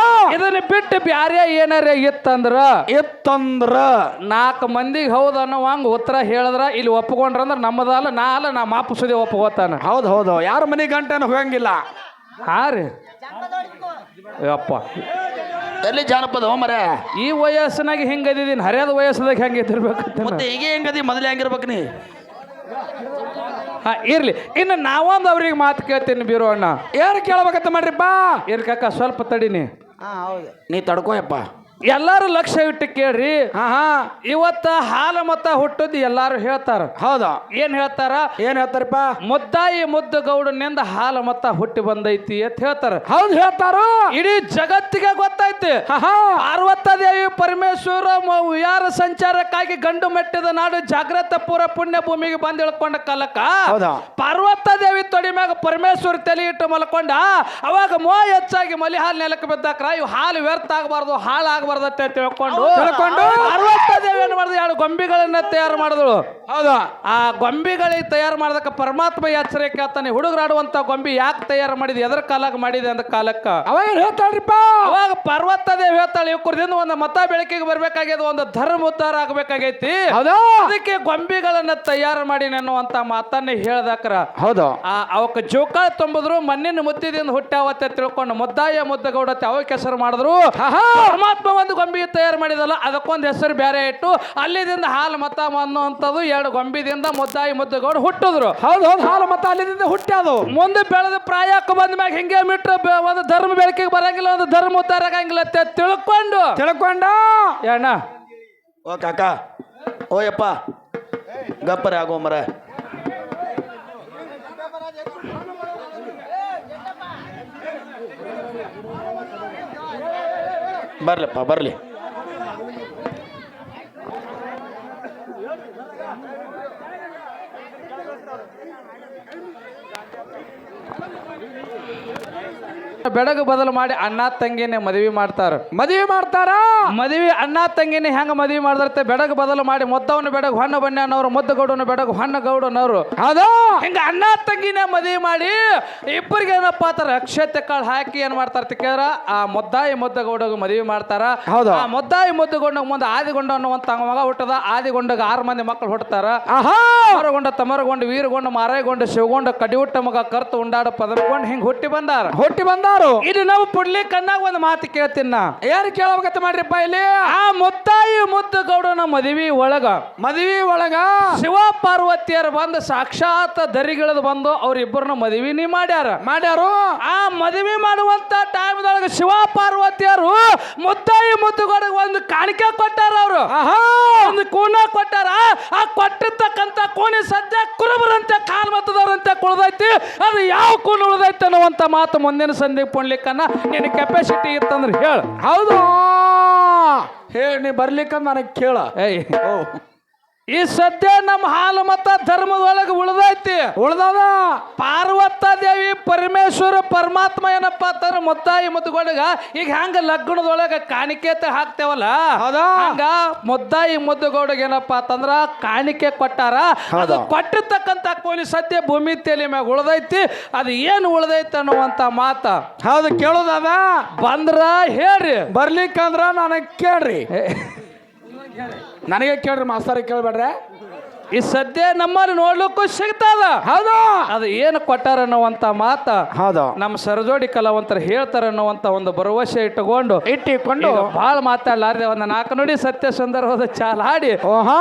ಇದನ್ನ ಬಿಟ್ಟು ಬ್ಯಾರೆ ಏನಾರ ಇತ್ತಂದ್ರ 4 ಮಂದಿಗೆ ಹೌದು ಅನ್ನೋವಂಗ ಉತ್ತರ ಹೇಳಿದ್ರ ಇಲ್ಲಿ ಒಪ್ಕೊಂಡ್ರಂದ್ರ ನಮ್ಮದಲ್ಲ ನಾ ಮಾಪುಸದೆ ಒಪ್ಕೋತಾನ ಹೌದು ಯಾರ ಮನೆ ಗಂಟೆನ ಹೋಗಂಗಿಲ್ಲ ರೀ ಯಪ್ಪ ಎಲ್ಲಿ ಜಾನಪದ ಹೋಮರ ಈ ವಯಸ್ಸಿನಾಗ ಹಿಂಗದಿದ್ದೀನಿ ಹರಿಯಾದ ವಯಸ್ಸದಾಗ ಹೆಂಗೆ ಇದಿರ್ಬೇಕು ಮತ್ತೆ ಈಗ ಹೆಂಗದಿ ಮೊದಲೇ ಹೆಂಗಿರ್ಬೇಕು ನೀ ಇರ್ಲಿ ಇನ್ನು ನಾವೊಂದು ಅವ್ರಿಗೆ ಮಾತು ಕೇಳ್ತೀನಿ ಬೀರೋ ಅಣ್ಣ ಯಾರು ಕೇಳ್ಬೇಕಂತ ಮಾಡ್ರಿಪ್ಪ ಇರ್ಕಕ್ಕ ಸ್ವಲ್ಪ ತಡಿನಿ ಹೌದು ನೀ ತಡ್ಕೋಯಪ್ಪ ಎಲ್ಲಾರು ಲಕ್ಷ್ಯ ಇಟ್ಟು ಕೇಳ್ರಿ ಇವತ್ತ ಹಾಲು ಮತ್ತ ಹುಟ್ಟದ್ದು ಎಲ್ಲಾರು ಹೇಳ್ತಾರ ಹೌದಾ ಏನ್ ಹೇಳ್ತಾರಪ್ಪ ಮುದ್ದಾಯಿ ಮುದ್ದು ಗೌಡನಿಂದ ಹಾಲು ಮತ್ತ ಹುಟ್ಟಿ ಬಂದೈತಿ ಅಂತ ಹೇಳ್ತಾರ ಹೌದು ಹೇಳ್ತಾರ ಇಡೀ ಜಗತ್ತಿಗೆ ಗೊತ್ತೈತಿ ಪಾರ್ವತದೇವಿ ಪರಮೇಶ್ವರ ವಿಹಾರ ಸಂಚಾರಕ್ಕಾಗಿ ಗಂಡು ಮೆಟ್ಟಿದ ನಾಡು ಜಾಗ್ರತ ಪೂರ ಪುಣ್ಯ ಭೂಮಿಗೆ ಬಂದು ಇಳ್ಕೊಂಡ ಕಾಲಕ್ಕ ಪಾರ್ವತದೇವಿ ತೊಡಿ ಮ್ಯಾಗ ಪರಮೇಶ್ವರ ತಲೆ ಇಟ್ಟು ಮಲ್ಕೊಂಡ ಅವಾಗ ಮೋಹ ಹೆಚ್ಚಾಗಿ ಮಲಿ ಹಾಲು ನೆಲಕ್ಕೆ ಬಿದ್ದಾಕ್ರ ಇವು ಹಾಲು ವ್ಯರ್ಥ ಆಗಬಾರ್ದು ಹಾಳಾಗಬಾರ್ದು ತಿಳ್ಕೊಂಡು ಪಾರ್ವತದೇವಿ ಏನ್ ಮಾಡಿದ್ರು 2 ಗೊಂಬಿಗಳನ್ನ ತಯಾರು ಮಾಡಿದಳು ಹೌದಾ ಆ ಗೊಂಬಿಗಳಿಗೆ ತಯಾರು ಮಾಡದಕ್ಕ ಪರಮಾತ್ಮ ಎಚ್ಚರ ಕೇಳ್ತಾನೆ ಹುಡುಗರಾಡುವಂತ ಗೊಂಬಿ ಯಾಕೆ ತಯಾರು ಮಾಡಿದೆ ಎದ್ರ ಕಾಲಕ್ಕೆ ಮಾಡಿದೆ ಅಂದ ಕಾಲಕ್ಕ ಅವಾಗ ಹೇಳ್ತಾಳ್ರಿಪ್ಪ ಅವಾಗ ಪಾರ್ವತದೇವಿ ಹೇಳ್ತಾಳೆ ಇವ್ರದಿಂದ ಒಂದು ಮತ ಬೆಳಕಿಗೆ ಬರ್ಬೇಕಾಗ್ಯದ ಒಂದು ಧರ್ಮ ಉದ್ಧಾರ ಆಗ್ಬೇಕಾಗೈತಿ ಅದಕ್ಕೆ ಗೊಂಬಿಗಳನ್ನ ತಯಾರು ಮಾಡಿ ಅನ್ನುವಂತ ಮಾತನ್ನ ಹೇಳ್ದಾಕ್ರ ಹೌದು ಅವಕ್ಕ ಜೋಕಾಳ ತುಂಬಿದ್ರು ಮಣ್ಣಿನ ಮುತ್ತಿದಿಂದ ಹುಟ್ಟಾವತ್ತೆ ತಿಳ್ಕೊಂಡು ಮುದ್ದಾಯ ಮುದ್ದಗೌಡತ್ತೆ ಅವಕ್ಕೆ ಹೆಸರು ಮಾಡಿದ್ರು ಪರಮಾತ್ಮ ಒಂದು ಗೊಂಬಿ ತಯಾರು ಮಾಡಿದಲ್ಲ ಅದಕ್ಕೊಂದು ಹೆಸರು ಬೇರೆ ಇಟ್ಟು ಅಲ್ಲಿದಿಂದ ಹಾಲು ಮತ ಅನ್ನುವಂಥದ್ದು 2 ಗೊಂಬಿದಿಂದ ಮುದ್ದಾಯಿ ಮುದ್ದಗೌಡ ಹುಟ್ಟಿದ್ರು ಹೌದು ಹಾಲು ಮತ ಅಲ್ಲಿಂದ ಹುಟ್ಟ್ಯಾದು ಮುಂದೆ ಬೆಳೆದ ಪ್ರಾಯಕ್ಕೆ ಬಂದ ಮ್ಯಾಗ ಹಿಂಗೆ ಮಿಟ್ರ ಒಂದು ಧರ್ಮ ಬೆಳಕಿಗೆ ಬರಂಗಿಲ್ಲ ಒಂದು ಧರ್ಮ ಉದ್ಧಾರ ಆಗಂಗಿಲ್ಲ ಅಂತ ತಿಳ್ಕೊಂಡ ಅಣ್ಣ ಓ ಕಾಕ ಓಯಪ್ಪ ಗಪ್ಪರ ಆಗೋ ಮರ ಬರ್ಲಪ್ಪ ಬರ್ಲಿ ಬೆಡಗು ಬದಲು ಮಾಡಿ ಅಣ್ಣ ತಂಗಿನೇ ಮದುವೆ ಮಾಡ್ತಾರ ಮದುವೆ ಅಣ್ಣ ತಂಗಿನೇ ಹೆಂಗ ಮದುವೆ ಮಾಡ್ದಾರತ್ತೆ ಬೆಡಗು ಬದಲು ಮಾಡಿ ಮೊದ್ದವನ ಬೆಡಗು ಹೊಣ್ಣ ಬಣ್ಣನವರು ಮುದ್ದಗೌಡನ ಬೆಡಗು ಹೊಣ್ಣ ಗೌಡನವರು ಹೌದು ಹಿಂಗ ಅಣ್ಣ ತಂಗಿನೇ ಮದುವೆ ಮಾಡಿ ಇಬ್ಬರಿಗೆ ಏನಪ್ಪಾ ಅಂತಾರ ಅಕ್ಷತೆ ಕಾಳು ಹಾಕಿ ಏನ್ ಮಾಡ್ತಾರ ಕೇಳ್ರ ಆ ಮುದ್ದಾಯಿ ಮುದ್ದಗೌಡಗ ಮದುವೆ ಮಾಡ್ತಾರ ಆ ಮುದ್ದಾಯಿ ಮುದ್ದಗೌಡ ಮುಂದೆ ಆದಿಗೊಂಡ ಅನ್ನುವಂತ ಮಗ ಹುಟ್ಟದ ಆದಿಗೊಂಡಗ 6 ಮಂದಿ ಮಕ್ಕಳು ಹುಟ್ಟತಾರ ಅಮರಗೊಂಡ ತಮರಗೊಂಡ ವೀರಗೊಂಡ ಮಾರಾಯಗೊಂಡ ಶಿವಗೊಂಡ ಕಡಿಯುಟ್ಟ ಮಗ ಕರ್ತ ಉಂಡಾಡ ಪದರಗೊಂಡ ಹಿಂಗ ಹುಟ್ಟಿ ಬಂದಾರ ಇಲ್ಲಿ ನಾವು ಪುಡ್ಲಿ ಕಣ್ಣಾಗ ಒಂದು ಮಾತು ಕೇಳ್ತೀನ ಯಾರು ಕೇಳಬೇಕಂತ ಮಾಡ್ರಿಪ್ಪ ಇಲ್ಲಿ ಆ ಮುದ್ದಾಯಿ ಮುದ್ದಗೌಡನ ಮದುವೆ ಒಳಗ ಶಿವ ಪಾರ್ವತಿಯರು ಬಂದು ಸಾಕ್ಷಾತ್ ದರಿಗಿಳಿದು ಬಂದು ಅವ್ರಿಬ್ಬರನ್ನ ಮದುವೆ ಮಾಡ್ಯಾರು ಆ ಮದುವೆ ಮಾಡುವಂತ ಟೈಮ್ದೊಳಗೆ ಶಿವ ಪಾರ್ವತಿಯರು ಮುದ್ದಾಯಿ ಮುದ್ದಗೌಡಗೆ ಒಂದು ಕಾಣಿಕೆ ಕೊಟ್ಟಾರ ಅವರು ಒಂದು ಕೂನ ಕೊಟ್ಟಾರ ಆ ಕೊಟ್ಟಿರ್ತಕ್ಕಂಥ ಕೂನಿ ಸದ್ಯ ಕುರುಬರಂತೆ ಕಾಲ್ ಮತ್ತದವ್ರಂತೆ ಕುಳ್ದೈತಿ ಅದು ಯಾವ ಕೂನ್ ಉಳ್ದೈತಿ ಅನ್ನುವಂತ ಮಾತು ಮುಂದಿನ ಸಂಧಿ ಪೊಣ್ಲಿಕ್ಕನ್ನ ನಿನ್ನ ಕೆಪಾಸಿಟಿ ಇತ್ತಂದ್ರೆ ಹೇಳ ಹೌದು ಹೇಳಿ ನೀ ಬರ್ಲಿಕ್ಕಂದ ನನಗೆ ಕೇಳ ಈ ಸದ್ಯ ನಮ್ಮ ಹಾಲು ಮತ ಧರ್ಮದೊಳಗೆ ಉಳ್ದೈತಿ. ಉಳ್ದದ ಪಾರ್ವತ ದೇವಿ ಪರಮೇಶ್ವರ ಪರಮಾತ್ಮ ಏನಪ್ಪಾ ಅಂತಂದ್ರ ಮುದ್ದಾಯಿ ಮುದ್ದುಗೊಳಗ ಈಗ ಹಂಗ ಲಗ್ನದೊಳಗ ಕಾಣಿಕೆ ಹಾಕ್ತೇವಲ್ಲ, ಹೌದಾ? ಹಂಗ ಮುದ್ದಾಯಿ ಮುದ್ದುಗೌಡಗೆ ಏನಪ್ಪಾ ಅಂತಂದ್ರ ಕಾಣಿಕೆ ಕೊಟ್ಟಾರ. ಅದು ಕೊಟ್ಟಿರ್ತಕ್ಕಂತ ಕೋಲಿ ಸದ್ಯ ಭೂಮಿ ತಲೆ ಮ್ಯಾಗ ಉಳ್ದೈತಿ. ಅದು ಏನು ಉಳ್ದೈತಿ ಅನ್ನುವಂತ ಮಾತ ಹೌದು ಕೇಳೋದದ. ಬಂದ್ರ ಹೇಳ್ರಿ, ಬರ್ಲಿಕ್ಕಂದ್ರ ನನಗೆ ಕೇಳ್ರಿ, ನನಗೆ ಕೇಳ್ರಿ, ಮಾಸ್ತರ್ ಕೇಳ್ಬೇಡ್ರೆ. ಈ ಸದ್ಯ ನಮ್ಮಲ್ಲಿ ನೋಡ್ಲಿಕ್ಕೂ ಸಿಗ್ತದ. ಹೌದು, ಅದು ಏನು ಕೊಟ್ಟಾರ ಅನ್ನುವಂತ ಮಾತ ಹೌದು, ನಮ್ಮ ಸರಜೋಡಿ ಕಲಾವಂತರು ಹೇಳ್ತಾರ ಅನ್ನುವಂತ ಒಂದು ಭರವಸೆ ಇಟ್ಟುಕೊಂಡು ಬಹಳ ಮಾತಾಡ್ಲಾರ್ದೆ ಒಂದು 4 ನುಡಿ ಸತ್ಯ ಸುಂದರವಾದ ಚಾಲ್ ಹಾಡಿ ಓಹಾ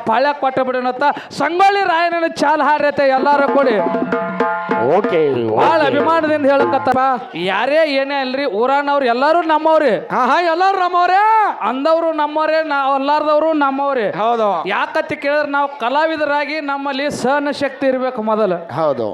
ಪಾಳ್ಯ ಕೊಟ್ಟ ಬಿಡೋಣತ್ತ ಸಂಗೊಳ್ಳಿ ರಾಯಣ್ಣನ ಚಾಲ್ ಹಾಡ್ರತೆ ಎಲ್ಲಾರು ಕೂಡಿ ಓಕೆ ಬಹಳ ಅಭಿಮಾನದಿಂದ ಹೇಳಕತ್ತಾರ. ಯಾರೇ ಏನೇ ಅಲ್ರಿ, ಊರಾನವ್ರು ಎಲ್ಲಾರು ನಮ್ಮವ್ರಿ. ಎಲ್ಲಾರು ನಮ್ಮವ್ರೆ, ಅಂದವ್ರು ನಮ್ಮವ್ರೆ, ಅಲ್ಲಾರ್ದವ್ರು ನಮ್ಮವ್ರೆ. ಹೌದು. ಯಾಕತ್ತಿ ಕೇಳಿದ್ರೆ ನಾವು ಕಲಾವಿದರಾಗಿ ನಮ್ಮಲ್ಲಿ ಸಹನ ಶಕ್ತಿ ಇರ್ಬೇಕು ಮೊದಲು. ಹೌದು.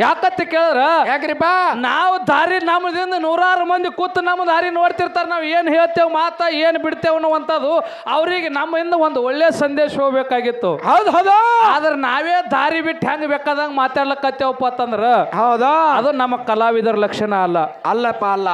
ಯಾಕತ್ತಿ ಕೇಳಿದ್ರ ಯಾಕ್ರಿಪ್ಪ, ನಾವು ದಾರಿ ನಮ್ಮದಿಂದ 100 ಮಂದಿ ಕೂತು ನಮ್ಮ ದಾರಿ ನೋಡ್ತಿರ್ತಾರೆ. ನಾವು ಏನು ಹೇಳ್ತೇವೆ ಮಾತ ಏನು ಬಿಡ್ತೇವೆ ಅನ್ನುವಂಥದ್ದು ಅವರಿಗೆ ನಮ್ಮಿಂದ ಒಂದು ಒಳ್ಳೆ ಸಂದೇಶ ಹೋಗ್ಬೇಕಾಗಿತ್ತು. ಹೌದು ಹೌದು. ಆದ್ರೆ ನಾವೇ ದಾರಿ ಬಿಟ್ಟು ಹೆಂಗ್ ಬೇಕಾದಂಗ ಮಾತಾಡ್ಲಕತ್ತೇವಪ್ಪ ಅಂತಂದ್ರ ಹೌದಾ, ಅದು ನಮ್ಮ ಕಲಾವಿದರ ಲಕ್ಷಣ ಅಲ್ಲ. ಅಲ್ಲಪ್ಪ ಅಲ್ಲ.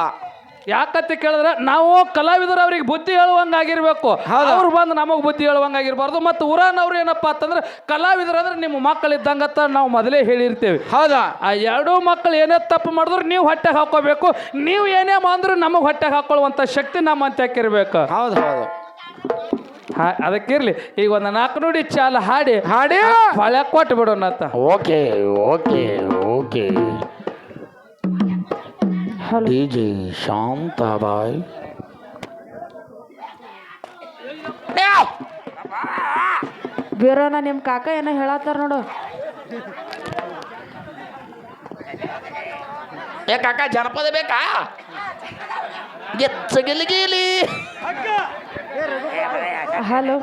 ಯಾಕತ್ತಿ ಕೇಳಿದ್ರೆ ನಾವು ಕಲಾವಿದರು ಅವ್ರಿಗೆ ಬುದ್ಧಿ ಹೇಳುವಂಗಾಗಿರ್ಬೇಕು, ಅವ್ರು ಬಂದು ನಮಗ್ ಬುದ್ಧಿ ಹೇಳುವಂಗಾಗಿರ್ಬಾರ್ದು. ಮತ್ತು ಊರಾನವ್ರು ಏನಪ್ಪಾ ಅಂತಂದ್ರೆ ಕಲಾವಿದರು ಅಂದ್ರೆ ನಿಮ್ಮ ಮಕ್ಕಳು ಇದ್ದಂಗತ್ತ ನಾವು ಮೊದಲೇ ಹೇಳಿರ್ತೇವೆ. ಹೌದಾ, ಆ 2 ಮಕ್ಕಳು ಏನೇ ತಪ್ಪು ಮಾಡಿದ್ರು ನೀವು ಹೊಟ್ಟೆಗೆ ಹಾಕೋಬೇಕು, ನೀವು ಏನೇ ಮಾಡಿದ್ರು ನಮಗೆ ಹೊಟ್ಟೆಗೆ ಹಾಕೊಳ್ಳುವಂತ ಶಕ್ತಿ ನಮ್ಮಂತ ಹಾಕಿರ್ಬೇಕು. ಹೌದು ಹೌದು. ಅದಕ್ಕಿರ್ಲಿ ಈಗ ಒಂದು 4 ನುಡಿ ಚಾಲ ಹಾಡಿ ಹೊಳೆ ಕೊಟ್ಟು ಬಿಡೋಣ. Okay okay okay. ಡಿಜೆ ಶಾಂತಾಬಾಯ್. ಬೀರೋನ ನಿಮ್ಮ ಕಾಕ ಏನೋ ಹೇಳತ್ತಾರ ನೋಡು. ಏ ಕಾಕ ಜನಪದ ಬೇಕಾ? ಗೆಚ್ಚ ಗಿಲಿ ಹಲೋ